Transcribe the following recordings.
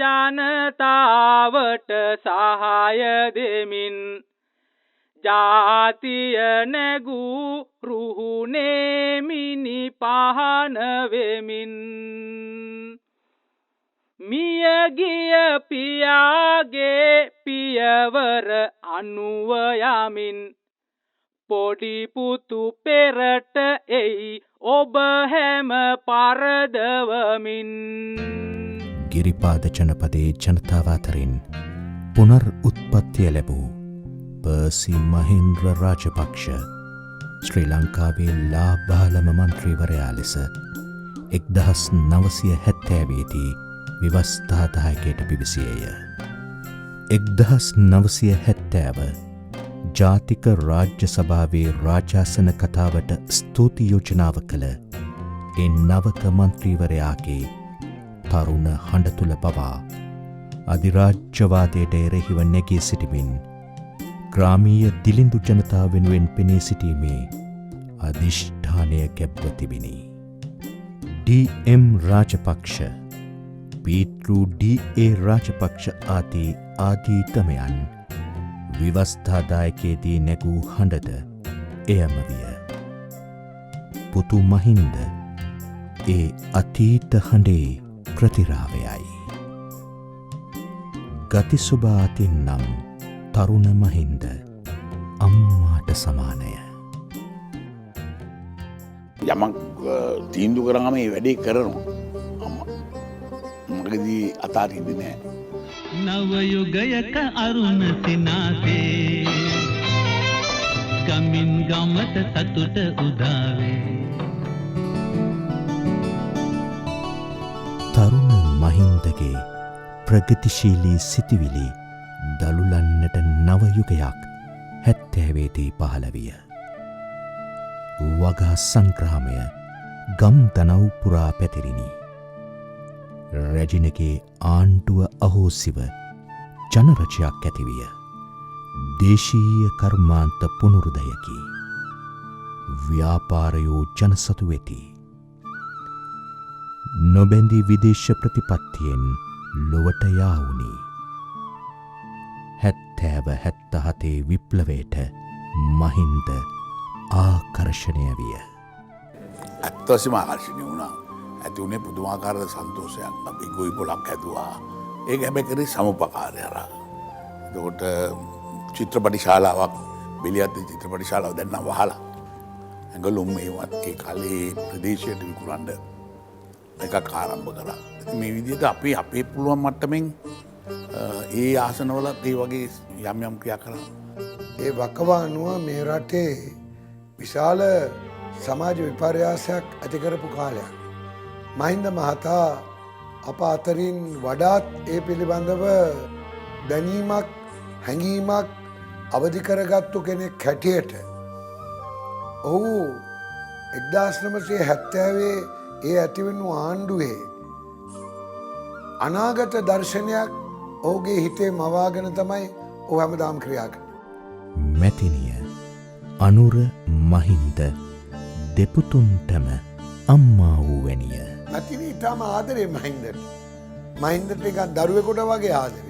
ජනතාවට සහාය දෙමින් ජාතිය නැගූ රුහුණේ මිනි පහන වෙමින් මියගිය පියාගේ පියවර අනුව යමින් පොඩි පුතු පෙරට එයි ඔබ හැම පරදවමින්. ගිරිපාද ජනපදයේ ජනතාව අතරින් පුනර් උත්පත්තිය ලැබූ පර්සි මහින්ද්‍ර රාජපක්ෂ ශ්‍රී ලංකාවේ ලාබාලම මන්ත්‍රීවරයා ලෙස 1970 විවස්ථාදායකයට පිවිසියේය. 1970 ජාතික රාජ්‍ය සභාවේ රාජාසන කතාවට ස්තුති යෝජනාව කළ ඒ නවක මන්ත්‍රීවරයාගේ තරුණ හඬ තුළ පවා අධිරාජ්‍යවාදයට එරෙහිව නැගී සිටිමින් ග්‍රාමීය දිලිඳු ජනතාව වෙනුවෙන් පෙනී සිටීමේ අධිෂ්ඨානය කැප්ව තිබිණි. ඩී.එම්. රාජපක්ෂ, පීතෘ ඩී.ඒ. රාජපක්ෂ ආදීතමයන් විවස්ථාදායකයේදී නැගූ හඬද එයම විය. පුතු මහින්ද ඒ අතීත හඬේ ප්‍රතිරාවයයි. ගතිසුභා අතින් නම් තරුණ මහින්ද අම්මාට සමානය. යමක් තීන්දුව කරාම මේ වැඩේ කරනවා අම්මා. මොකදදී අතාරින්නේ නැහැ. නව යුගයක අරුණ සිනාසේ ගමින් ගමට සතුට උදාවේ. තරුණ මහින්දගේ ප්‍රගතිශීලී සිතිවිලි දළුලන්නට නව යුගයක් 70 පහළ විය. වගා සංග්‍රාමය ගම් දනව් පුරා පැතිරිණි. රැජිනගේ ආණ්ඩුව අහෝසිව ජනරජයක් ඇතිවිය. දේශීය කර්මාන්ත පුනරුදයකි. ව්‍යාපාරයෝ ජනසතු වෙති. නොබැඳි විදේශ ප්‍රතිපත්තියෙන් ලොවට යාවුණි. 70-77 විප්ලවයට මහින්ද ආකර්ෂණය විය. ඇත්තවසම ආකර්ෂණය වුණා. ඇති වුණේ පුදුමාකාර සන්තෝෂයක්. අපි ගොවි පොලක් හැදුවා. ඒක හැබැයි කරේ සමුපකාරය හරහා. එතකොට චිත්‍රපටි ශාලාවක් බෙලියත් චිත්‍රපටි ශාලාව දැන් නම් වහලා. ඇඟලුම් මේවත් ඒ කාලේ ප්‍රදේශයට විකුණන්න එකක් ආරම්භ කරා. මේ විදිහට අපි අපේ පුළුවන් මට්ටමින් ඒ ආසනවලත් ඒ වගේ යම් යම් ක්‍රියා කරා. ඒ වකවානුව මේ රටේ විශාල සමාජ විපර්යාසයක් ඇති කරපු කාලයක්. මහින්ද මහතා අප අතරින් වඩාත් ඒ පිළිබඳව දැනීමක් හැඟීමක් අවදි කරගත්තු කෙනෙක් හැටියට ඔහු 1970 ඒ ඇතිවෙනු ආණ්ඩුවේ අනාගත දර්ශනයක් ඔහුගේ හිතේ මවාගෙන තමයි ඔහු හැමදාම ක්‍රියා කරන්නේ. මැතිනිය අනුර මහින්ද දෙපුතුන්ටම අම්මා වූ වැනිය. මැතිනී ඉතාම ආදරේ මහින්දට. මහින්දට එකක් දරුවෙකුට වගේ ආදරේ.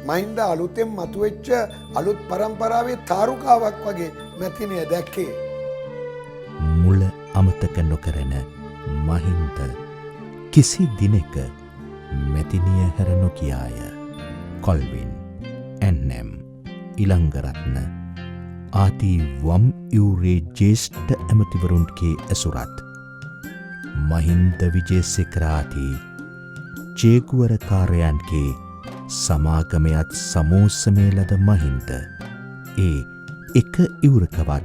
මහින්ද අලුතෙන් මතුවෙච්ච අලුත් පරම්පරාවේ තාරුකාවක් වගේ මැතිනිය දැක්කේ. මුල අමතක නොකරන මහින්ද කිසි දිනක මැතිනිය හැර නොකියාය. කොල්වින්, එන්.එම්. ඉලංගරත්න ආදී වම් යුරේ ජේෂ්ඨ ඇමතිවරුන්ගේ ඇසුරත් මහින්ද විජේසේකරාදී ජේගුවරකාරයන්ගේ සමාගමයත් සමෝසමේ ලද මහින්ද ඒ එක ඉවුරකවත්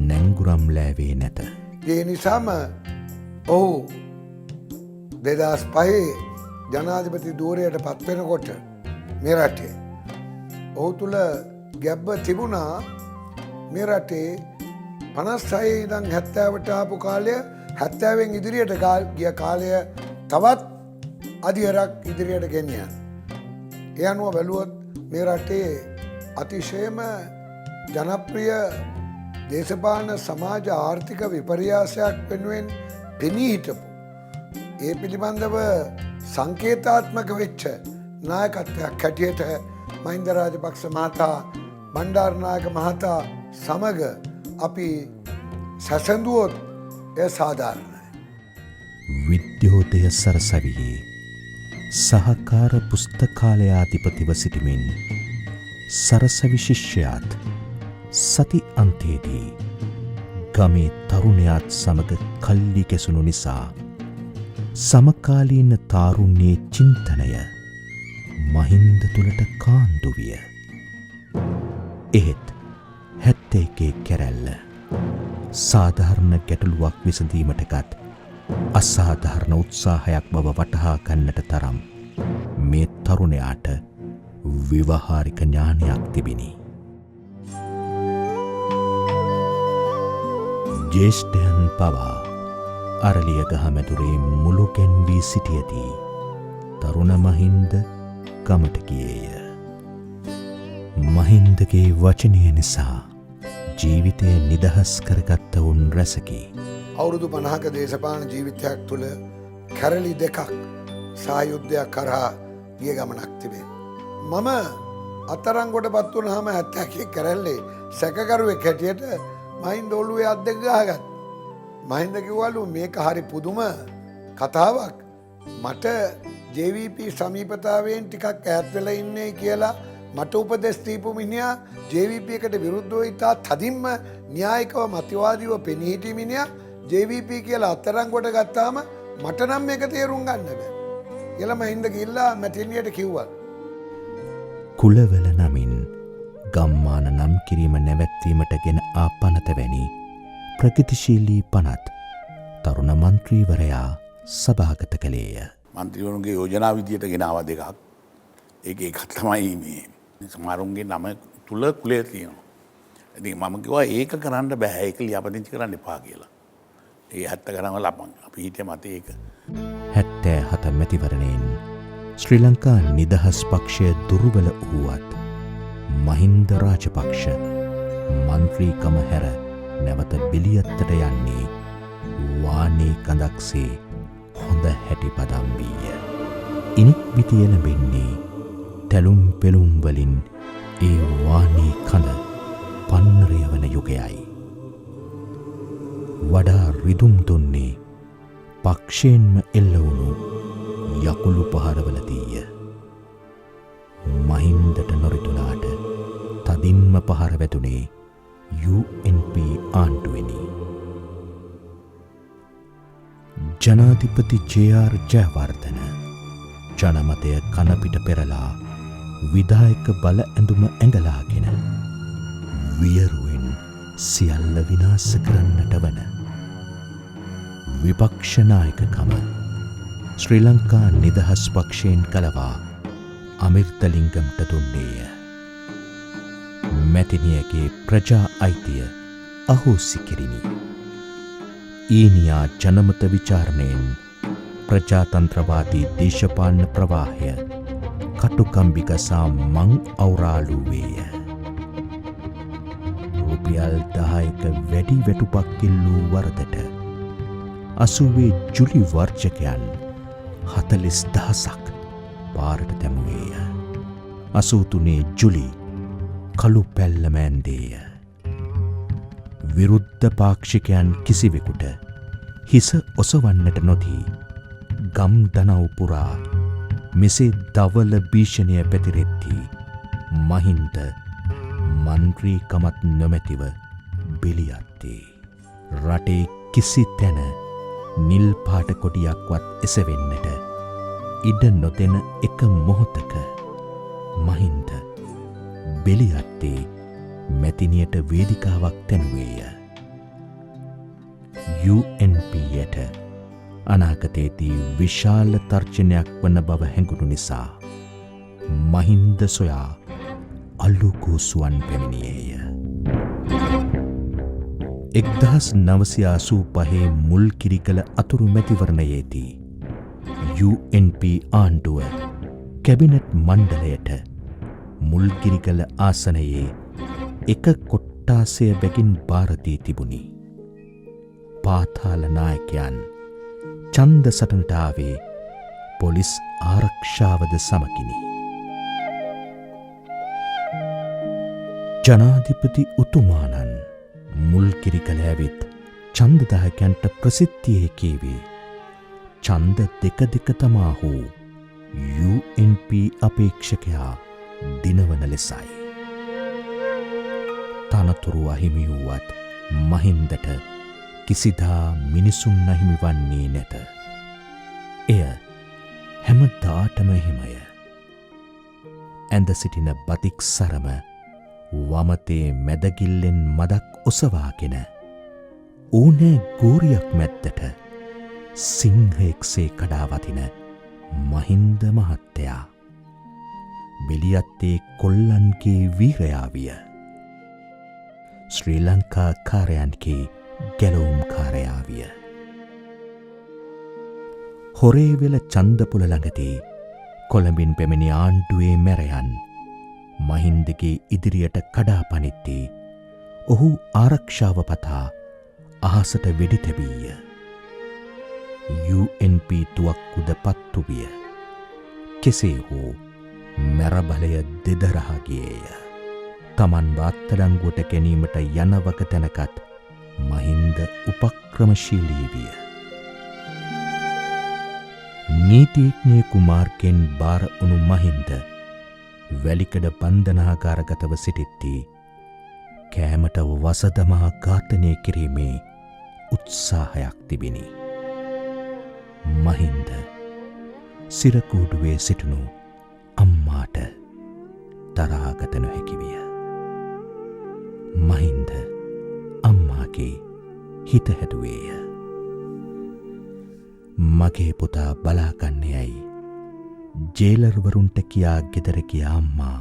නැංගුරම් ලෑවේ නැත. ඒ නිසාම ඔහු 2005 ජනාධිපති ධූරයට පත්වෙනකොට මේ රටේ ඔහු තුළ ගැබ්බ තිබුණා. මේ රටේ 56 ඉඳන් 70ට ආපු කාලය 70න් ඉදිරියට ගිය කාලය තවත් අධිරක් ඉදිරියට ගෙනියන. ඒ අනුව බැලුවොත් මේ රටේ අතිශයම ජනප්‍රිය දේශපාලන සමාජ ආර්ථික විපර්යාසයක් වෙනුවෙන් පෙනී හිටපු ඒ පිළිබඳව සංකේතාත්මක වෙච්ච නායකත්වයක් හැටියට මහින්ද රාජපක්ෂ මහතා බණ්ඩාරනායක මහතා සමග අපි සැසඳුවොත් එය සාධාරණයි. විද්‍යෝදය සරසවියේ සහකාර පුස්තකාලයාධිපතිව සිටිමින් සරසවි ශිෂ්‍යයාත් සති අන්තයේදී ගමේ තරුණයාත් සමග කල්ලි කැසුණු නිසා සමකාලීන තාරුණ්‍යයේ චින්තනය මහින්ද තුළට කාන්දු විය. එහෙත් 71 කැරැල්ල සාධාරණ ගැටලුවක් විසඳීමටගත් අසාධාරණ උත්සාහයක් බව වටහා ගන්නට තරම් මේ තරුණයාට විවහාරික ඥානයක් තිබිණි. ජේෂ්ඨයන් පවා අරලියගහ මැදුරේ මුළු ගැන්වී සිටියදී තරුණ මහින්ද ගමට ගියේය. මහින්දගේ වචනය නිසා ජීවිතය නිදහස් කරගත්ත උන් රැසකි. අවුරුදු 50ක දේශපාලන ජීවිතයක් තුළ කැරලි දෙකක් සායුද්ධයක් කරහා ගිය ගමනක් තිබේ. මම අත්අඩංගුවට පත් වුණාම 71 කැරැල්ලේ සැකකරුවෙක් හැටියට මහින්ද ඔළුවේ අත් දෙක ගහගත්තා. මහින්ද කිව්වලු මේක හරි පුදුම කතාවක්. මට JVP සමීපතාවයෙන් ටිකක් ඈත් වෙලා ඉන්නේ කියලා මට උපදෙස් දීපු මිනිහා JVP එකට විරුද්ධව ඉතා තදින්ම න්‍යායිකව මතවාදීව පෙනී හිටි මිනිහා JVP කියලා අත්අඩංගුවට ගත්තාම මට නම් මේක තේරුම් ගන්න බෑ කියලා මහින්ද ගිහිල්ලා මැතිනියට කිව්වා. කුලවල නමින් ගම්මාන නම් කිරීම නැවැත්වීමට ගෙන ආ පනත වැනි ප්‍රගතිශීලී පනත් තරුණ මන්ත්‍රීවරයා සභාගත කළේය. මන්ත්‍රීවරුන්ගේ යෝජනා විදියට ගෙනාව දෙකක්. ඒක එකක් තමයි මේ සමහරුන්ගේ නම තුල කුලය තියෙනවා. ඉතින් මම කිව්වා ඒක කරන්න බෑ. ඒක ලියාපදිංචි කරන්න එපා කියලා. ඒ 70 ගණන්ව ලපන්. අපි හිතේ මතේ ඒක. 77 මැතිවරණයෙන් ශ්‍රී ලංකා නිදහස් පක්ෂය දුර්වල වූවත් මහින්ද රාජපක්ෂ මන්ත්‍රීකම හැර නැවත බිලියත්තට යන්නේ වානේ කඳක්සේ හොඳ හැටි පදම් වීය. ඉනික් බිති එළඹෙන්නේ තැලුම් පෙළුම් වලින් ඒ වානේ කඳ පන්නරය වන යුගයයි. වඩා රිදුම් දුන්නේ පක්ෂයෙන්ම එල්ලවුණු යකුළු පහරවලදීය. මහින්දට නොරිතුනාට තදින්ම පහර වැදුනේ UNP ආණ්ඩුවෙනි. ජනාධිපති JR ජයවර්ධන ජනමතය කනපිට පෙරලා විධායක බල ඇඳුම ඇඟලාගෙන වියරුවෙන් සියල්ල විනාශ කරන්නට වන විපක්ෂනායකකම ශ්‍රී ලංකා නිදහස් පක්ෂයෙන් කලවා අමිර්තලිංගම්ට දුන්නේය. මැතිනියගේ ප්‍රජා අයිතිය අහෝසි කිරිනි. ඊනියා ජනමත විචාරණයෙන් ප්‍රජාතන්ත්‍රවාදී දේශපාලන ප්‍රවාහය කටුකම්බිගසා මං අවරාලුවේය. රුපියල් 10ක වැඩි වැටුපක් ඉල්ලූ වරදට 80 ජුලි වර්ජකයන් 40,000ක් පාරට දැමුවේය. 83 ජුලි කළු පැල්ලමෑන්දේය. විරුද්ධ පාක්ෂිකයන් කිසිවෙකුට හිස ඔසවන්නට නොදී ගම් දනව් පුරා මෙසේ දවල භීෂණය පැතිරෙද්දී මහින්ද මන්ත්‍රීකමත් නොමැතිව බිලියත්තේ. රටේ කිසි තැන නිල් පාට කොටියක්වත් එසවෙන්නට ඉඩ නොදෙන එක මොහොතක මහින්ද බෙලියත්තේ මැතිනියට වේදිකාවක් තැනුවේය. UNPයට අනාගතයේදී විශාල තර්ජනයක් වන බව හැඟුණු නිසා මහින්ද සොයා අල්ලුකෝසුවන් පැමිණියේය. 1985 මුල් කිරිකල අතුරු මැතිවරණයේදී UNP ආණ්ඩුව කැබිනට් මණ්ඩලයට මුල්ගිරිකල ආසනයේ එක කොට්ටාසය බැගින් භාරදී තිබුණි. පාතාල නායකයන් ඡන්ද සටනට ආවේ පොලිස් ආරක්ෂාවද සමකිනි. ජනාධිපති උතුමානන් මුල්කිරි කළ ඇවිත් චන්දදායකයන්ට ප්‍රසිද්ධියේ කීවේ ඡන්ද දෙක තමා හෝ UNP අපේක්ෂකයා දිනවන ලෙසයි. තනතුරු අහිමි වුවත් මහින්දට කිසිදා මිනිසුන් අහිමි වන්නේ නැත. එය හැමදාටම එහෙමය. ඇඳ සිටින බතික් සරම වමතේ මැදගිල්ලෙන් මදක් ඔසවාගෙන ඕනෑ ගෝරියක් මැද්දට සිංහයෙක්සේ කඩාවතින මහින්ද මහත්තයා බෙලියත්තේ කොල්ලන්ගේ වීරයාවිය. ශ්‍රී ලංකා කාරයන්ගේ ගැලවුම් කාරයාවිය. හොරේවෙල චන්දපුල ළඟදී කොළඹින් පැමිණි ආණ්ඩුවේ මැරයන් මහින්දගේ ඉදිරියට කඩා පනිත්තේ ඔහු ආරක්ෂාව පතා අහසට වෙඩි තැබීය. UNP තුවක්කුද පත්තු විය. කෙසේ හෝ මැරබලය දෙදරහගේය. තමන් වාත්තඩංගුවට ගැනීමට යනවක තැනකත් මහින්ද උපක්‍රමශීලී විය. නීතිඥය කුමාර්ගෙන් බාර උණු මහින්ද වැලිකඩ බන්ධනාගාරගතව සිටිත්දී කෑමට වසදමා ඝාතනය කිරීමේ උත්සාහයක් තිබිණි. මහින්ද සිරකූඩුවේ සිටිනු අම්මාට තරාගත නොහැකි විය. මහින්ද අම්මාගේ හිත හැදුවේය. මගේ පුතා බලාගන්න යයි ජේලර්වරුන්ට කියා ගෙදර ගියා අම්මා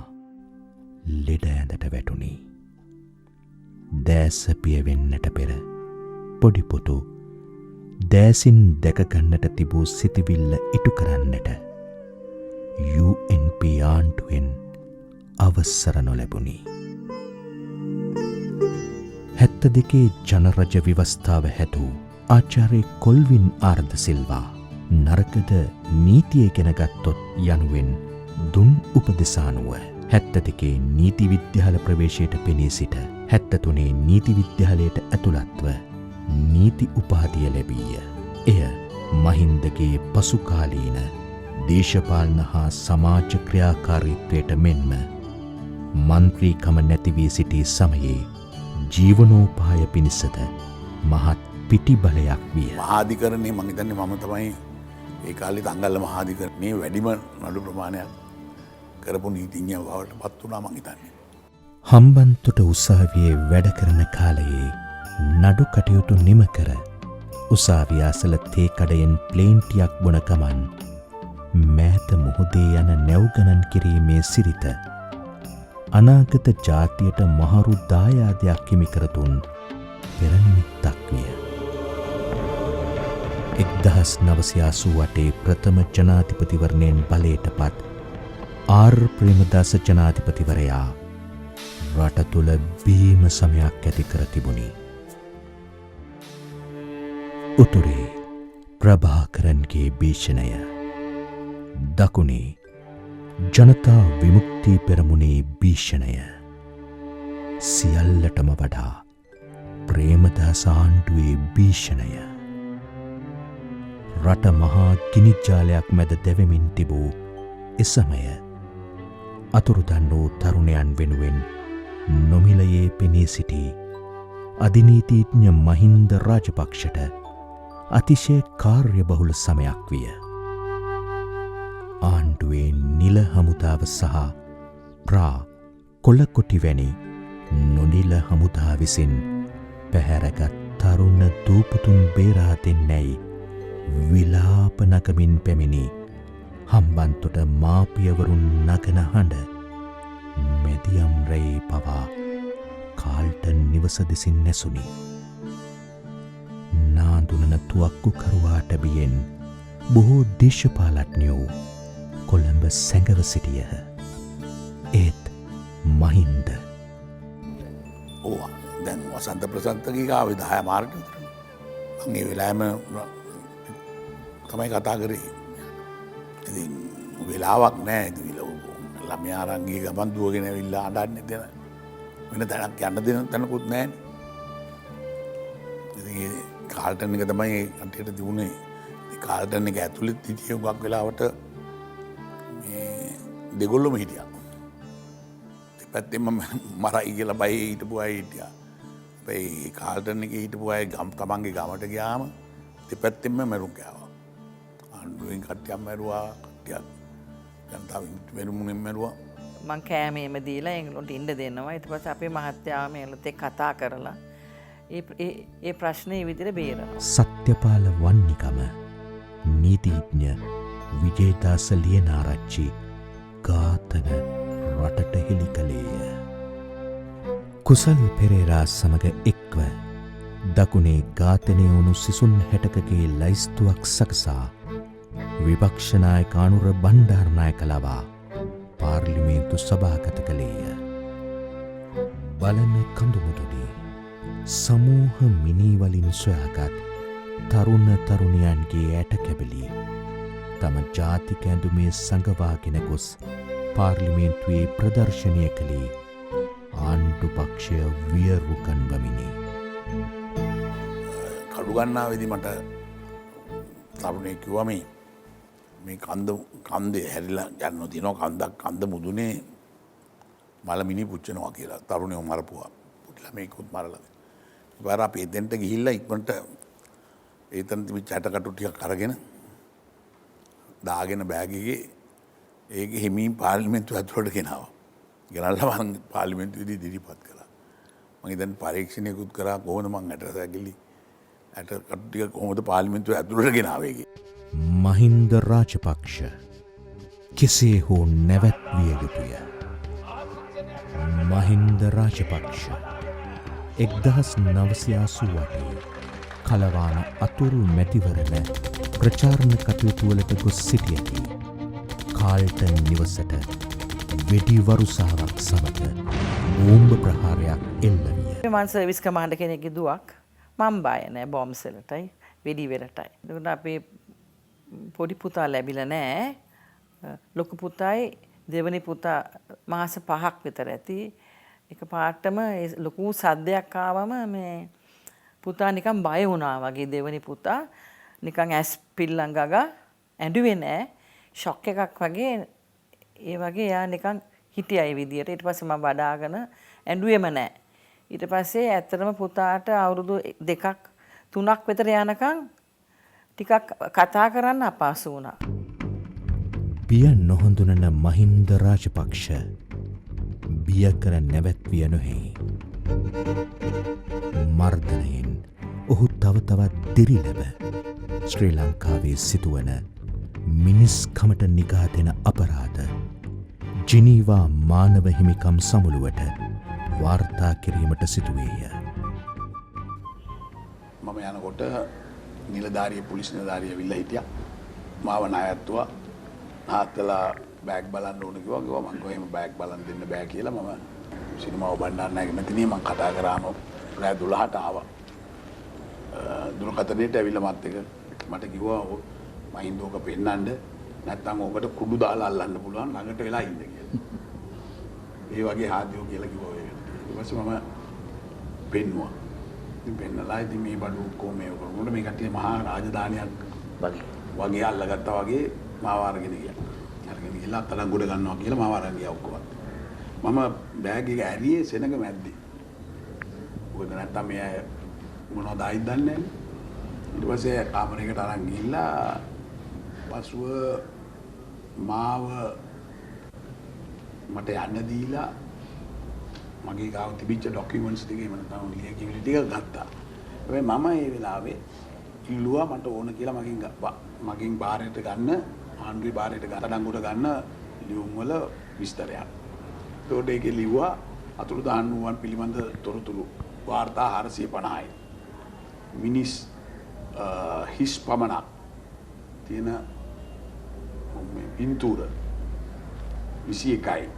ලෙඩ ඇඳට වැටුණි. දෑස පියවෙන්නට පෙර පොඩිපොතු දෑසින් දැකගන්නට තිබූ සිතිවිල්ල ඉටු කරන්නට UNP ආණ්ඩුවෙන් අවසර නොලැබුණි. 72 ජනරජ විවස්ථාව හැදූ ආචාර්ය කොල්වින් ආර්ද සිල්වා නරකද නීතිය ගෙන ගත්තොත් යනුවෙන් දුන් උපදෙසානුව 72 නීති විද්‍යාල ප්‍රවේශයට පෙනී සිට 73 නීති විද්‍යාලයට ඇතුළත්ව නීති උපාධිය ලැබීය. එය මහින්දගේ පසුකාලීන දේශපාලන හා සමාජ ක්‍රියාකාරීත්වයට මෙන්ම මන්ත්‍රීකම නැති වී සිටි සමයේ ජීවනෝපාය පිණිසද මහත් පිටිබලයක් විය. මහාධිකරණයේ මම හිතන්නේ මම තමයි ඒ කාලේ තංගල්ල මහාධිකරණයේ වැඩිම නඩු ප්‍රමාණයක් කරපු නීතිඥයා බවට පත් වුණා මම හිතන්නේ. හම්බන්තොට උසාවියේ වැඩ කරන කාලයේ නඩු කටයුතු නිම කර උසාවිය අසල තේ කඩයෙන් ප්ලේන්ටියක් බොන ගමන් මෑත මුහුදේ යන නැව් ගණන් කිරීමේ සිරිත අනාගත ජාතියට මහරු දායාදයක් හිමි කර දුන් පෙරනිමිත්තක් විය. 1988 ප්‍රථම ජනාධිපතිවරණයෙන් බලයට පත් ආර් ප්‍රේමදාස ජනාධිපතිවරයා රට තුළ බීම සමයක් ඇති කර තිබුණි. උතුරේ ප්‍රභාකරන්ගේ භීෂණය, දකුණේ ජනතා විමුක්ති පෙරමුණේ භීෂණය, සියල්ලටම වඩා ප්‍රේමදාස ආණ්ඩුවේ භීෂණය. රට මහා ගිනිජාලයක් මැද දැවෙමින් තිබූ එසමය අතුරුදන් වූ තරුණයන් වෙනුවෙන් නොමිලයේ පෙනී සිටි අධිනීතිඥ මහින්ද රාජපක්ෂට අතිශය කාර්යබහුල සමයක් විය. ආණ්ඩුවේ නිල හමුදාව සහ ප්‍රා කොළකොටි වැනි නොනිල හමුදා විසින් පැහැරගත් තරුණ දූපුතුන් බේරා දෙන්නැයි විලාප නගමින් පැමිණි හම්බන්තොට මාපියවරුන් නගන හඬ මෙදියම් රැයි පවා කාල්ටන් නිවස දෙසින් නැසුනි. නාඳුනන තුවක්කු කරුවාට බියෙන් බොහෝ දේශපාලඥයෝ කොළඹ සැඟව සිටියහ. ඒත් මහින්ද දැන් වසන්ත ප්‍රසන්තගේ ගාවේ 10 මාර්ග විතර. මම ඒ වෙලාවෙම තමයි කතා කරේ. ඉතින් වෙලාවක් නෑ ඉතින් ළමයා අරන් ගිය ගමන් දුවගෙන ඇවිල්ලා අඬන්නේ දෙන වෙන තැනක් යන්න දෙන තැනකුත් නෑනේ. ඉතින් කාල්ටන් එක තමයි අන්තිමට දිනුනේ. ඉතින් කාල්ටන් එක ඇතුළේ හිටිය උගක් වෙලාවට මේ දෙගොල්ලොම හිටියා. දෙපැත්තෙම මරයි කියලා බයි හිටපු අය හිටියා. හැබැයි කාල්ටන් එකේ හිටපු අය තමන්ගේ ගමට ගියාම දෙපැත්තෙම මැරුම් ගෑවා. ආණ්ඩුවෙන් කට්ටියක් මැරුවා, කට්ටියක් ජනතාව වෙනුමුණෙන් මැරුවා. මං කෑමේම දීලා ඒගොල්ලන්ට ඉන්න දෙනවා. ඊට පස්සේ අපේ මහත්තයාම ඒලත් එක්ක කතා කරලා ඒ ප්‍රශ්නේ විදිහට බේරනවා. සත්‍යපාල වන්නිකම නීතිඥ විජේදාස ලියනාරච්චි ඝාතන රටට හෙළි කළේය. කුසල් පෙරේරා සමග එක්ව දකුණේ ඝාතනය වුණු සිසුන් 60කගේ ලයිස්තුවක් සකසා විපක්ෂනායක අනුර බණ්ඩාරනායක ලවා පාර්ලිමේන්තු සභාගත කළේය. බලන කඳුමුදුනේ සමූහ මිනීවලින් සොයාගත් තරුණ තරුණියන්ගේ ඇට කැබලි තම ජාතික ඇඳුමේ සඟවාගෙන ගොස් පාර්ලිමේන්තුවේ ප්‍රදර්ශනය කළේ ආණ්ඩු පක්ෂය වියරුකන් වමිනි. කඩුගන්නාවේදී මට තරුණයෙක් කිව්වා මේ කන්දේ හැරිලා යන්න තියෙනවා කන්ද මුදුනේ මලමිනි පුච්චනවා කියලා. තරුණයෝ මරපුවා. ළමයෙකුත් මරලා. ඉතින් අපි එතෙන්ට ගිහිල්ලා ඉක්මනට ඒතන තිබිච්ච ඇටකටු ටිකක් අරගෙන දාගෙන බෑග් එකේ ඒක හිමින් පාර්ලිමේන්තුව ඇතුළට ගෙනාවා. ගෙනල්ලා මම පාර්ලිමේන්තුවේදී ඉදිරිපත් කළා. මම ඉතින් පරීක්ෂණයකුත් කරා කොහොමද මම ඇටකටු ටික කොහොමද පාර්ලිමේන්තුව ඇතුළට ගෙනාවේ කියලා. මහින්ද රාජපක්ෂ කෙසේ හෝ නැවැත්විය යුතුය. මහින්ද රාජපක්ෂ 1988 කලවාන අතුරු මැතිවරණ ප්‍රචාරණ කටයුතුවලට ගොස් සිටියදී කාල්ටන් නිවසට වෙඩි වරුසාවක් සමග බෝම්බ ප්‍රහාරයක් එල්ල විය. මම සර්විස් කමාන්ඩර් කෙනෙක්ගේ දුවක්. මම බය නෑ බෝම්බ් සෙලටයි වෙඩි වෙලටයි. එතකොට අපේ පොඩි පුතා ලැබිලා නෑ. ලොකු පුතායි දෙවනි පුතා මාස 5ක් විතර ඇති. එක පාටම ලොකු සද්දයක් ආවම මේ පුතා නිකන් බය වුණා වගේ. දෙවනි පුතා නිකන් ඇස් පිල්ලම් ගගා ඇඬුවේ නෑ. ෂොක් එකක් වගේ ඒ වගේ එයා නිකන් හිටියා ඒ විදියට. ඊට පස්සේ මම වඩාගෙන ඇඬුවේම නෑ. ඊට පස්සේ ඇත්තටම පුතාට අවුරුදු 2ක් 3ක් විතර යනකම් ටිකක් කතා කරන්න අපහසු වුණා. පිය නොහඳුනන මහින්ද රාජපක්ෂ බිය කර නැවැත්විය නොහේ. මර්ධනයෙන් ඔහු තව තවත් දිරිලැබ ශ්‍රී ලංකාවේ සිදුවන මිනිස්කමට නිගා දෙන අපරාධ ජිනීවා මානව හිමිකම් සමුළුවට වාර්තා කිරීමට සිදුවේය. මම යනකොට නිලධාරිය පොලිස් නිලධාරිය ඇවිල්ලා හිටියා. මාව ණයත්තුවා. නාත්තලා බෑග් බලන්න ඕන කිව්වා. මම කිව්වා එහෙම බෑග් බලන්න දෙන්න බෑ කියලා. මම සිනමාව බණ්ඩාරනායක මැතිණිය මම කතා කරාම රෑ 12ට ආවා. දුරකථනයට ඇවිල්ලා මාත් එක මට කිව්වා මහින්දෝක පෙන්නන්න නැත්නම් ඔකට කුඩු දාලා අල්ලන්න පුළුවන් ළඟට වෙලා ඉන්න කියලා. ඒ වගේ හාදියෝ කියලා කිව්වා ඒකට. ඊට පස්සේ මම පෙන්නුවා. ඉතින් පෙන්නලා ඉතින් මේ බඩු කොහොම මේ කරනකොට මේ කට්ටිය මහා රාජධානියක් වගේ අල්ලගත්තා වගේ මාව අරගෙන ගියා. අරගෙන ගිහලා අත්අඩංගුවට ගන්නවා කියලා මාව අරන් ගියා ඔක්කොම. මම බෑග් එක ඇරියේ සෙනඟ මැද්දේ. මොකද නැත්තම් මේ අය මොනවද ආයිත් දන්නේ නැහැ. ඊට පස්සේ කාමරයකට අරන් ගිහිල්ලා පසුව මාව මට යන්න දීලා මගේ ගාව තිබිච්ච ඩොකියුමන්ට්ස් ටික එහෙම නැත්නම් ලියකියවිලි ටික ගත්තා. හැබැයි මම ඒ වෙලාවේ ඉල්ලුවා මට ඕන කියලා මගෙන් බාරයට ගන්න ආණ්ඩුවේ බාරයට අත්අඩංගුවට ගන්න ලියුම් වල විස්තරයක්. ඒකට ඒකේ ලිව්වා අතුරුදහන් වූවන් පිළිබඳ තොරතුරු වාර්තා 450යි. මිනිස් හිස් පමණක් තියෙන පින්තූර 21යි.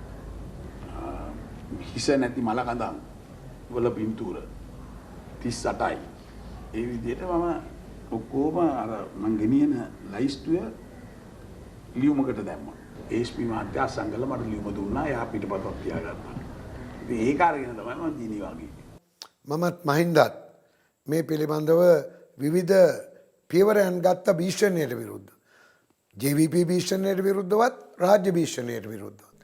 හිස නැති මලකඳන් වල පින්තූර 38යි. ඒ විදිහට මම ඔක්කොම අර මං ගෙනියන ලයිස්තුව ලියුමකට දැම්මා. ඒස්පී මහත්තයා සංගල මට ලියුම දුන්නා. එයා පිටපතක් තියාගත්තා. ඉතින් ඒක අරගෙන තමයි මම ජීනීවා ගියේ. මමත් මහින්දත් මේ පිළිබඳව විවිධ පියවරයන් ගත්ත භීෂණයට විරුද්ධ. JVP භීෂණයට විරුද්ධවත් රාජ්‍ය භීෂණයට විරුද්ධවත්.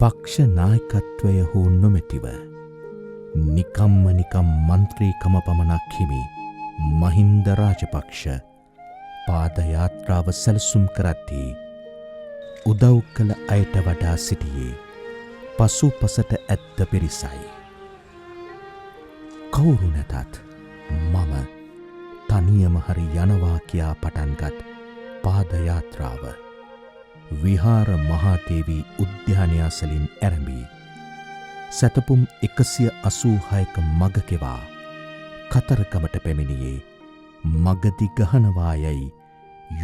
පක්ෂ නායකත්වය හෝ නොමැතිව නිකම්ම මන්ත්‍රීකම පමණක් හිමි මහින්ද රාජපක්ෂ පාදයාත්‍රාව සැලසුම් කරද්දී උදව් කළ අයට වඩා සිටියේ පසු පසට ඇත්ත පිරිසයි. කවුරු නැතත් මම තනියම හරි යනවා කියා පටන්ගත් පාදයාත්‍රාව විහාර මහාදේවී උද්‍යානය අසලින් ඇරඹී සැතපුම් 186ක මගකෙවා කතරකමට පැමිණියේ මගදි ගහනවා යයි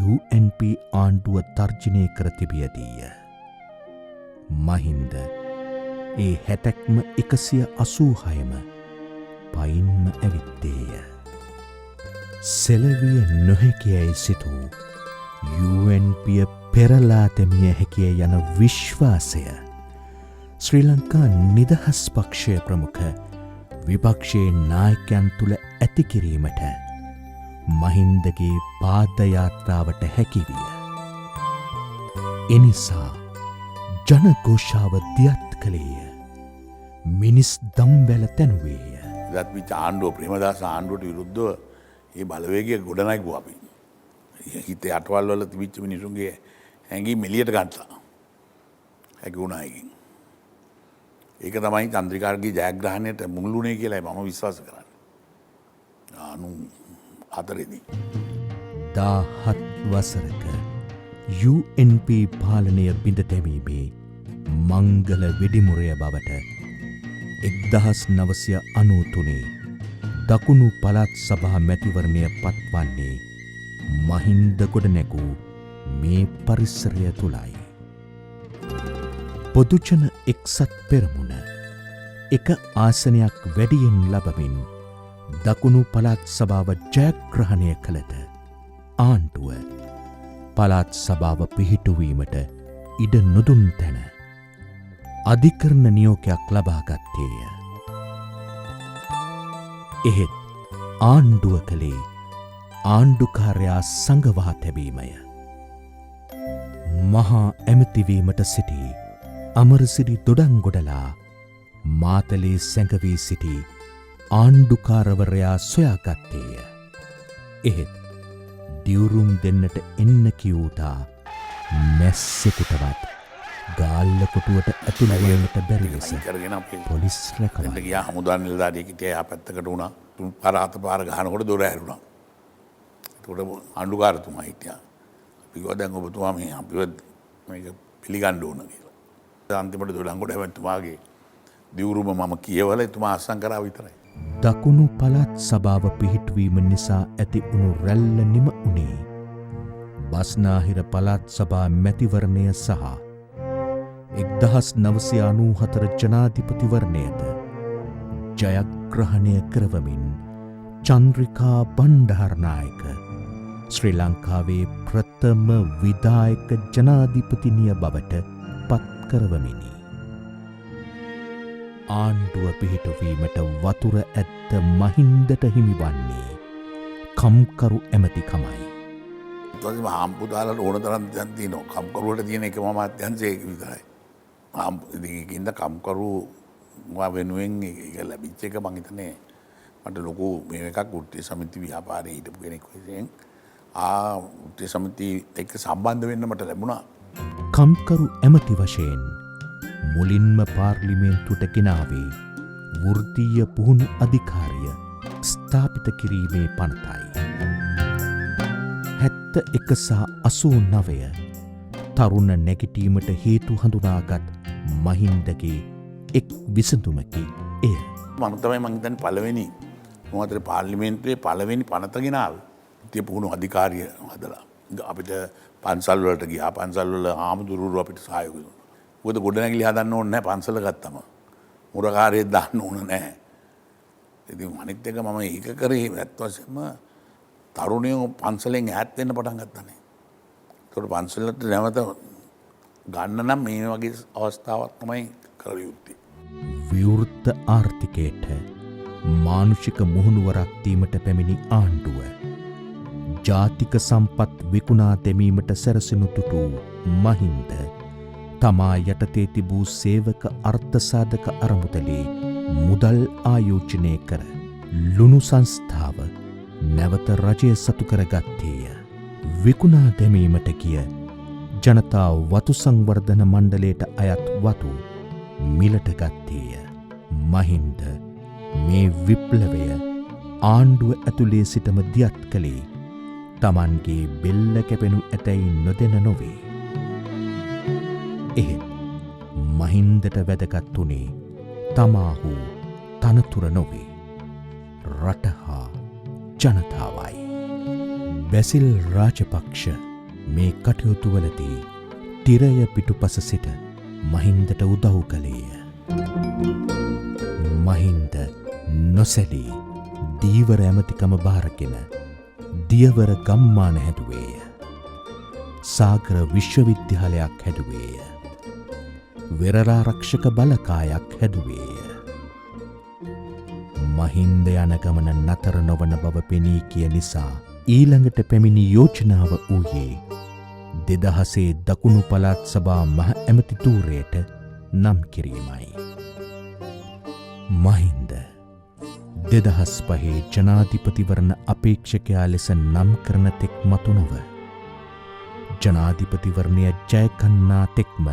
UNP ආණ්ඩුව තර්ජනය කර තිබියදීය. මහින්ද ඒ හැටැක්ම 186ම පයින්ම ඇවිත්තේය. සෙලවිය නොහැකියයි සිතූ UNP පෙරලා තැමිය හැකිය යන විශ්වාසය ශ්‍රී ලංකා නිදහස් පක්ෂය ප්‍රමුඛ විපක්ෂයේ නායකයන් තුළ ඇතිකිරීමට මහින්දගේ පාදයාත්‍රාවට හැකිවිය. එනිසා ජනඝෝෂාව දියත් කළේය. මිනිස් දම්වැල තැනුවේය. දත් විච ආණ්ඩුව ප්‍රේමදාස ආණ්ඩුවට විරුද්ධව ඒ බලවේගය ගොඩනැගුවා අපි. හිතේ අටවල් වල තිබිච්ච මිනිසුන්ගේ හැඟීම් එළියට ගත්තා. හැකි වුණා එකකින්. ඒක තමයි චන්ද්‍රිකාගේ ජයග්‍රහණයට මුල්ුණේ කියලායි මම විශ්වාස කරන්නේ. 94 දී 17 වසරක UNP පාලනය බිඳ තැමීමේ මංගල වෙඩිමුරය බවට 1993 දකුණු පළාත් සභා මැතිවරණය පත්වන්නේ මහින්ද ගොඩනැගූ මේ පරිසරය තුළයි. පොදුජන එක්සත් පෙරමුණ එක ආසනයක් වැඩියෙන් ලබමින් දකුණු පළාත් සභාව ජයග්‍රහණය කළද ආණ්ඩුව පළාත් සභාව පිහිටුවීමට ඉඩ නොදුන් තැන අධිකරණ නියෝගයක් ලබාගත්තේය. එහෙත් ආණ්ඩුව කළේ ආණ්ඩුකාරයා සංගවා තැබීමය. මහා ඇමතිවීමට සිටි අමරසිරි දොඩංගොඩලා මාතලේ සැඟවී සිටි ආණ්ඩුකාරවරයා සොයාගත්තේය. එහෙත් දිවුරුම් දෙන්නට එන්න කිවූතා මැස්සෙකුටවත් ගාල්ලකොටුවට ඇතුළවීමට බැරි ලෙස පොලිස් රැකවල් ගියා හමුදා නිලධාරියෙක් හිටියා එහා පැත්තකට වුණා. තුන් පාර හත පාර ගහනකොට දොර ඇරුණා. ඒකට ආණ්ඩුකාරතුමා හිටියා. අපි කිව්වා දැන් ඔබතුමා මේ අපිව මේක පිළිගන්න ඕන කියලා. අන්තිමට දොඩංගොඩ හැමතුමාගේ දිවුරුම මම කියවලා එතුමා අස්සම් කරා විතරයි. දකුණු පළාත් සභාව පිහිටුවීම නිසා ඇති වුණු රැල්ල නිම වුණේ බස්නාහිර පළාත් සභා මැතිවරණය සහ 1994 ජනාධිපතිවරණයද ජයග්‍රහණය කරවමින් චන්ද්‍රිකා බණ්ඩාරනායක ශ්‍රී ලංකාවේ ප්‍රථම විධායක ජනාධිපතිනිය බවට පත් කරවමිනි. ආණ්ඩුව පිහිටුවීමට වතුර ඇත්ත මහින්දට හිමිවන්නේ කම්කරු ඇමතිකමයි. ඊට හම්බුදාලට ඕන තරම් දැන් තියෙනවා. කම්කරුවට තියෙන එකම අමාත්‍යංශය ඒක විතරයි. ඉතින් කම්කරු වෙනුවෙන් ඒක ලැබිච්ච එක මං හිතන්නේ මට ලොකු මේ එකක් වෘත්තීය සමිති ව්‍යාපාරයේ හිටපු කෙනෙක් වශයෙන් වෘත්තීය සමිති එක්ක සම්බන්ධ වෙන්න මට ලැබුණා. කම්කරු ඇමති වශයෙන් මුලින්ම පාර්ලිමේන්තුවට ගෙනාවේ වෘත්තීය පුහුණු අධිකාරිය ස්ථාපිත කිරීමේ පනතයි. 71 සහ 89 තරුණ නැගිටීමට හේතු හඳුනාගත් මහින්දගේ එක් විසඳුමකි එය. මම තමයි මං හිතන්නේ පළවෙනි මොහොතේ පාර්ලිමේන්තුවේ පළවෙනි පනත ගෙනාවේ. වෘත්තීය පුහුණු අධිකාරිය හදලා. අපිට පන්සල් වලට ගියා. පන්සල් වල ආමුදුරුවෝ අපිට සහයෝගය දුන්නා. මොකද ගොඩනැගිලි හදන්න ඕනේ නැහැ පන්සල ගත්තම. මුරකාරයෙක් දාන්න ඕන නැහැ. ඉතින් අනිත් එක මම ඒක කරේ ඇත්ත වශයෙන්ම තරුණයෝ පන්සලෙන් ඈත් වෙන්න පටන් ගත්තානේ. තොට පන්සලට නැවත ගන්න නම් මේ වගේ අවස්ථාවක් තමයි කළ යුත්තේ. විවෘත්ත ආර්ථිකයට මානුෂික මුහුණුවරක් දීමට පැමිණි ආණ්ඩුව ජාතික සම්පත් විකුණා දැමීමට සැරසෙනු තුටු මහින්ද තමා යටතේ තිබූ සේවක අර්ථසාධක අරමුදලේ මුදල් ආයෝජනය කර ලුණු සංස්ථාව නැවත රජය සතු කරගත්තේය. විකුණා දැමීමට ගිය ජනතා වතු සංවර්ධන මණ්ඩලයට අයත් වතු මිලට ගත්තේය. මහින්ද මේ විප්ලවය ආණ්ඩුව ඇතුලේ සිටම දියත් කළේ තමන්ගේ බෙල්ල කැපෙනු ඇතැයි නොදෙන නොවේ. එහෙත් මහින්දට වැදගත් වුණේ තමාහු තනතුර නොවේ රට හා ජනතාවයි. බැසිල් රාජපක්ෂ මේ කටයුතුවලදී තිරය පිටුපස සිට මහින්දට උදව් කළේය. මහින්ද නොසැලී දීවර ඇමතිකම භාරගෙන දියවර ගම්මාන හැදුවේය. සාගර විශ්වවිද්‍යාලයක් හැදුවේය. වෙරළාරක්ෂක බලකායක් හැදුවේය. මහින්ද යන ගමන නතර නොවන බව පෙනී කිය නිසා ඊළඟට පැමිණි යෝජනාව වූයේ 2000 දකුණු පළාත් සභා මහ ඇමති ධූරයට නම් කිරීමයි. මහින්ද 2005 ජනාධිපතිවරණ අපේක්ෂකයා ලෙස නම් කරන තෙක් මතු නොව ජනාධිපතිවරණය ජයගන්නා තෙක්ම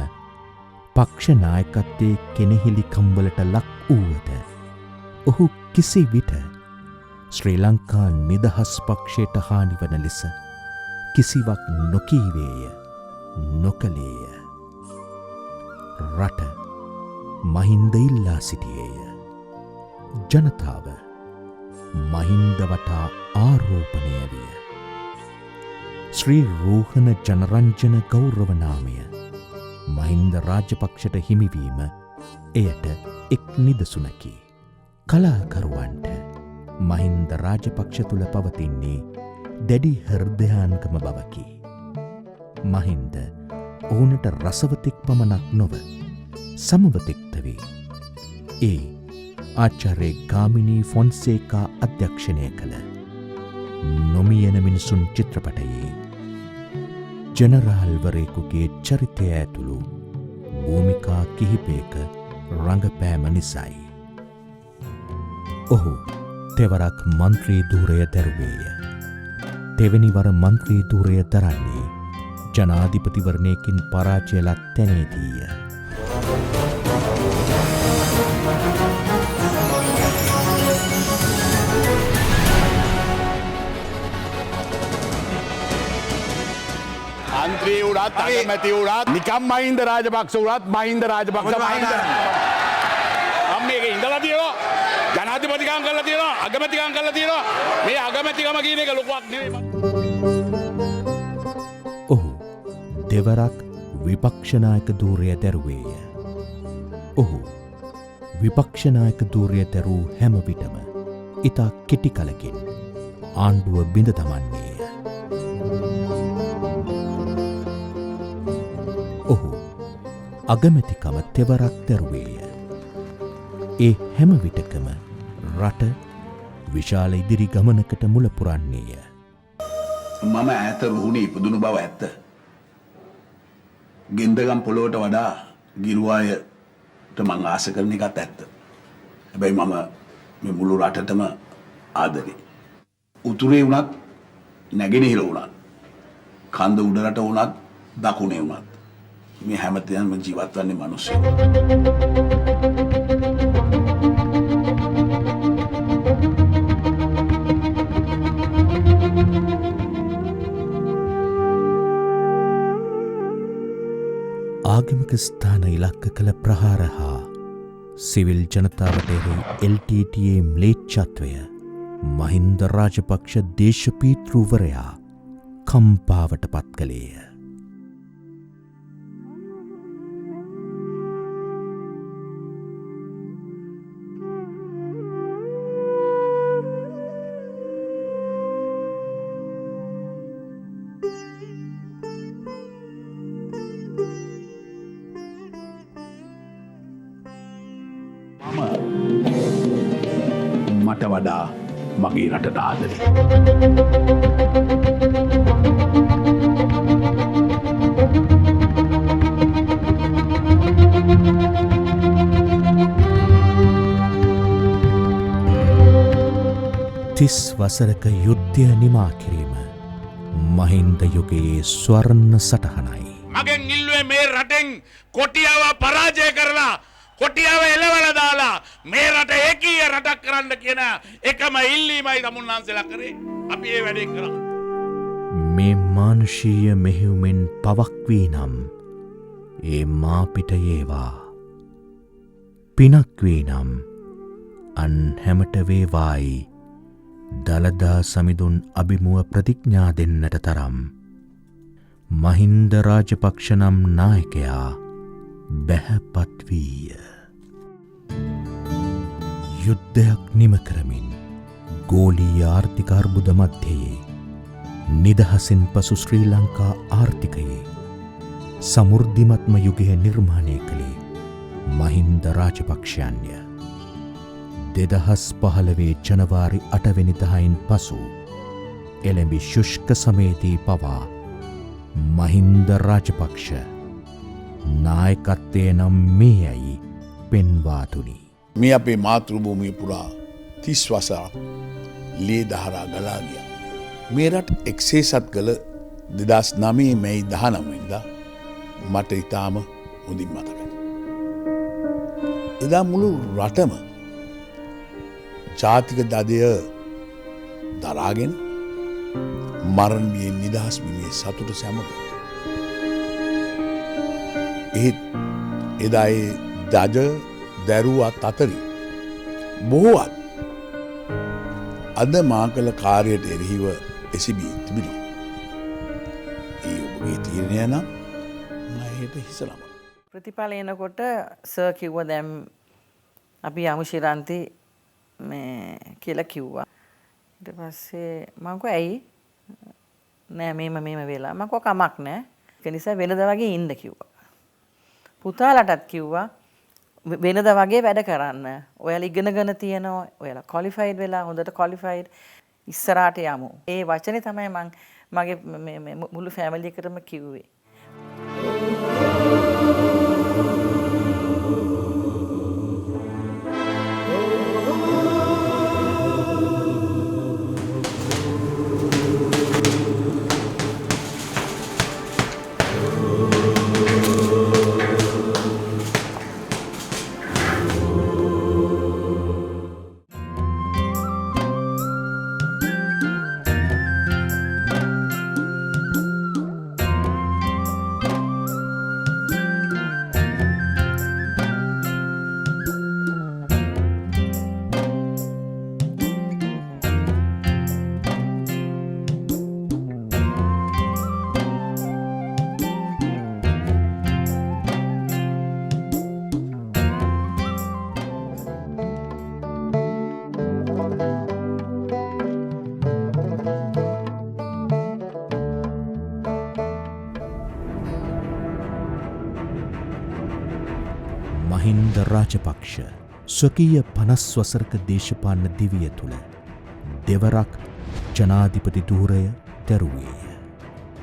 පක්ෂ නායකත්වයේ කෙනෙහිලිකම්වලට ලක් වූවද ඔහු කිසි විට ශ්‍රී ලංකා නිදහස් පක්ෂයට හානිවන ලෙස කිසිවක් නොකීවේය නොකළේය. රට මහින්ද ඉල්ලා සිටියේය. ජනතාව මහින්ද වටා ආරෝපණය විය. ශ්‍රී රෝහණ ජනරංජන ගෞරව නාමය මහින්ද රාජපක්ෂට හිමිවීම එයට එක් නිදසුනකි. කලාකරුවන්ට මහින්ද රාජපක්ෂ තුළ පවතින්නේ දැඩි හෘදයාන්කම බවකි. මහින්ද ඔවුනට රසවතෙක් පමණක් නොව සමවතෙක්ද වේ. ඒ ආචාර්ය ගාමිණී ෆොන්සේකා අධ්‍යක්ෂණය කළ නොමියන මිනිසුන් චිත්‍රපටයේ ජනරාල්වරයෙකුගේ චරිතය ඇතුළු භූමිකා කිහිපයක රඟපෑම නිසයි. ඔහු තෙවරක් මන්ත්‍රී ධූරය දැරුවේය. තෙවැනිවර මන්ත්‍රී ධූරය දරන්නේ ජනාධිපතිවරණයකින් පරාජය ලත් තැනේදීය. මන්ත්‍රී වුණත් අගමැති වුණත් නිකම් මහින්ද රාජපක්ෂ වුණත් මහින්ද රාජපක්ෂ මහින්ද. මම මේක ඉඳලා තියෙනවා. ජනාධිපතිකම් කරලා තියෙනවා. අගමැතිකම් කරලා තියෙනවා. මේ අගමැතිකම කියන එක ලොකුවක් නෙවෙයි. ඔහු දෙවරක් විපක්ෂනායක ධූරය දැරුවේය. ඔහු විපක්ෂනායක ධූරය දැරූ හැම විටම ඉතා කෙටි කලකින් ආණ්ඩුව බිඳ දමන්නේය. ඔහු අගමැතිකම තෙවරක් දැරුවේය. ඒ හැම විටකම රට විශාල ඉදිරි ගමනකට මුල පුරන්නේය. මම ඈත රුහුණේ ඉපදුණු බව ඇත්ත. ගෙන්දගම් පොළොවට වඩා ගිරුවායට මං ආස කරන එකත් ඇත්ත. හැබැයි මම මේ මුළු රටටම ආදරේ. උතුරේ වුණත් නැගෙනහිර වුණත් කන්ද උඩරට වුණත් දකුණේ වුණත් මේ හැමතැනම ජීවත් වන්නේ මිනිස්සු. ආගමික ස්ථාන ඉලක්ක කළ ප්‍රහාර හා සිවිල් ජනතාවට එරෙහි LTTE ම්ලේච්ඡත්වය මහින්ද රාජපක්ෂ දේශපීතෘවරයා කම්පාවට පත් කළේය. මට වඩා මගේ රටට ආදරේ. තිස් වසරක යුද්ධය නිමා කිරීම මහින්ද යුගයේ ස්වර්ණ සටහනයි. මගෙන් ඉල්ලුවේ මේ රටෙන් කොටියාව පරාජය කරලා කොටියාව එලවලා දාලා මේ රට ඒකීය රටක් කරන්න කියන එකම ඉල්ලීමයි තමුන්නාන්සලා කරේ. අපි ඒ වැඩේ කරා. මේ මානුෂීය මෙහෙයුමෙන් පවක් වී නම් ඒ මාපිට ඒවා පිනක් වී නම් අන් හැමට වේවායි දළදා සමිඳුන් අභිමුව ප්‍රතිඥා දෙන්නට තරම් මහින්ද රාජපක්ෂ නම් නායකයා බැහැපත් වීය. යුද්ධයක් නිම කරමින් ගෝලීය ආර්ථික අර්බුද මධ්‍යයේ නිදහසින් පසු ශ්‍රී ලංකා ආර්ථිකයේ සමෘද්ධිමත්ම යුගය නිර්මාණය කළේ මහින්ද රාජපක්ෂයන්ය. 2015 ජනවාරි 8 වෙනිදායින් පසු එළඹි ශුෂ්ක සමයේදී පවා මහින්ද රාජපක්ෂ නායකත්වය නම් මේ යයි පෙන්වා දුනි. මේ අපේ මාතෘභූමිය පුරා 30 වසරක් ලේ දහරා ගලා ගියා. මේ රට එක්සේසත් කළ 2009 මැයි 19 වෙනිදා මට ඉතාම හොඳින් මතකයි. එදා මුළු රටම ජාතික දදය දරාගෙන මරණයෙන් නිදහස් වීමේ සතුට සැමක. එහෙත් එදා ඒ දජ දැරුවත් අතරින් බොහෝවත් අද මා කළ කාර්යයට එරෙහිව එසිබී තිබෙනවා. ඒ ඔබගේ තීරණය නම් මට හිසලම. ප්‍රතිඵල එනකොට සර් කිව්වා දැන් අපි යමු ශිරන්ති මේ කියලා කිව්වා. ඊට පස්සේ මම කිව්වා ඇයි නෑ මේම වෙලා මම කිව්වා කමක් නෑ. ඒ නිසා වෙනදා වගේ ඉන්න කිව්වා. පුතාලටත් කිව්වා වෙනදා වගේ වැඩ කරන්න. ඔයාලා ඉගෙනගෙන තියෙනවා. ඔයාලා ක්වොලිෆයිඩ් වෙලා හොඳට ක්වොලිෆයිඩ් ඉස්සරහට යමු. ඒ වචනේ තමයි මම මගේ මුළු ෆැමිලි එකටම කිව්වේ. මහින්ද රාජපක්ෂ ස්වකීය 50 වසරක දේශපාලන දිවිය තුළ දෙවරක් ජනාධිපති ධූරය දැරුවේය.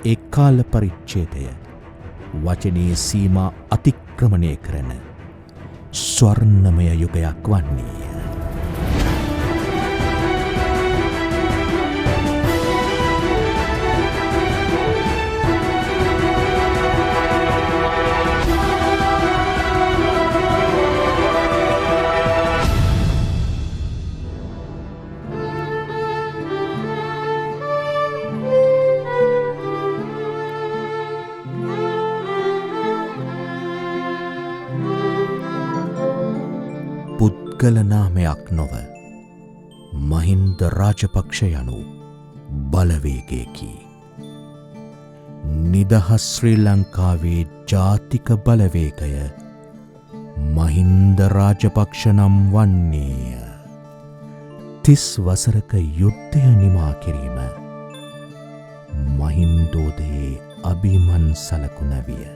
ඒ කාල පරිච්ඡේදය වචනයේ සීමා අතික්‍රමණය කරන ස්වර්ණමය යුගයක් වන්නේය. පුද්ගල නාමයක් නොව මහින්ද රාජපක්ෂ යනු බලවේගයකි. නිදහස් ශ්‍රී ලංකාවේ ජාතික බලවේගය මහින්ද රාජපක්ෂ නම් වන්නේය. 30 වසරක යුද්ධය නිමා කිරීම මහින්දෝදයේ අභිමන් සලකුණ විය.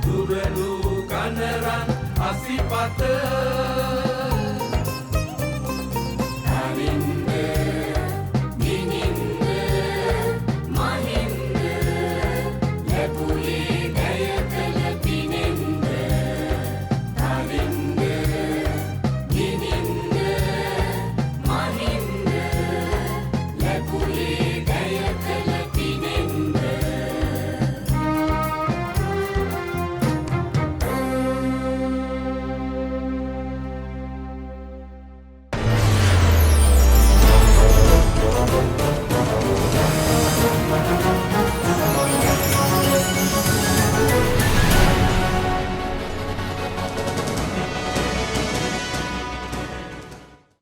Durelukan nerang asipata